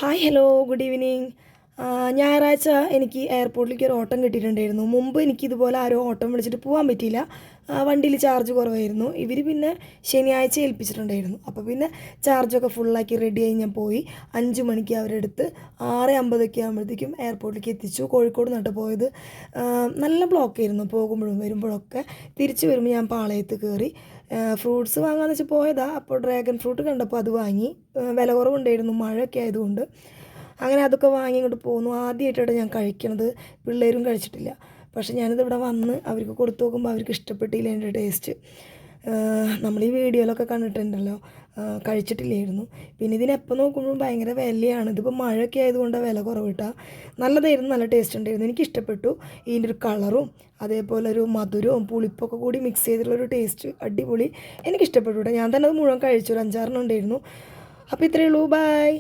Hi hello good evening. ഞായറാഴ്ച എനിക്ക് എയർപോർട്ടിലേക്ക് ഒരു ഓട്ടം കിട്ടിയിട്ടുണ്ടായിരുന്നു. മുമ്പ് എനിക്കിതുപോലെ ആരോ ഓട്ടം വിളിച്ചിട്ട് പോകാൻ പറ്റിയില്ല. വണ്ടിയിൽ ചാർജ് കുറവായിരുന്നു. ഇവർ പിന്നെ ശനിയാഴ്ച ഏൽപ്പിച്ചിട്ടുണ്ടായിരുന്നു. അപ്പോൾ പിന്നെ ചാർജൊക്കെ ഫുള്ളാക്കി റെഡിയായി ഞാൻ പോയി. 5 മണിക്ക് അവരെടുത്ത് 6:50 ആകുമ്പോഴത്തേക്കും എയർപോർട്ടിലേക്ക് എത്തിച്ചു. കോഴിക്കോട് നിന്നിട്ട് പോയത്. നല്ല ബ്ലോക്കായിരുന്നു പോകുമ്പോഴും വരുമ്പോഴൊക്കെ. തിരിച്ച് വരുമ്പോൾ ഞാൻ പാളയത്ത് കയറി. ഫ്രൂട്ട്സ് വാങ്ങാമെന്ന് വെച്ചാൽ പോയതാണ്. അപ്പോൾ ഡ്രാഗൺ ഫ്രൂട്ട് കണ്ടപ്പോൾ അത് വാങ്ങി. വില കുറവുണ്ടായിരുന്നു, മഴയൊക്കെ ആയതുകൊണ്ട്. അങ്ങനെ അതൊക്കെ വാങ്ങി ഇങ്ങോട്ട് പോന്നു. ആദ്യമായിട്ടാണ് ഞാൻ കഴിക്കണത്. പിള്ളേരും കഴിച്ചിട്ടില്ല. പക്ഷെ ഞാനിതിവിടെ വന്ന് അവർക്ക് കൊടുത്തു നോക്കുമ്പോൾ അവർക്ക് ഇഷ്ടപ്പെട്ടില്ല എൻ്റെ ടേസ്റ്റ്. നമ്മൾ ഈ വീഡിയോയിലൊക്കെ കണ്ടിട്ടുണ്ടല്ലോ, കഴിച്ചിട്ടില്ലായിരുന്നു. പിന്നെ ഇതിനെപ്പോൾ നോക്കുമ്പോഴും ഭയങ്കര വിലയാണ്. ഇതിപ്പോൾ മഴയൊക്കെ ആയതുകൊണ്ട് വില കുറവ് കിട്ടുക. നല്ലതായിരുന്നു, നല്ല ടേസ്റ്റ് ഉണ്ടായിരുന്നു, എനിക്കിഷ്ടപ്പെട്ടു. ഇതിൻ്റെ ഒരു കളറും അതേപോലെ ഒരു മധുരവും പുളിപ്പൊക്കെ കൂടി മിക്സ് ചെയ്തിട്ടുള്ളൊരു ടേസ്റ്റ് അടിപൊളി. എനിക്കിഷ്ടപ്പെട്ടു കേട്ടോ. ഞാൻ തന്നെ അത് മുഴുവൻ കഴിച്ചു. ഒരു 5-6 ഉണ്ടായിരുന്നു. അപ്പോൾ ഇത്രയേ ഉള്ളൂ. ബൈ.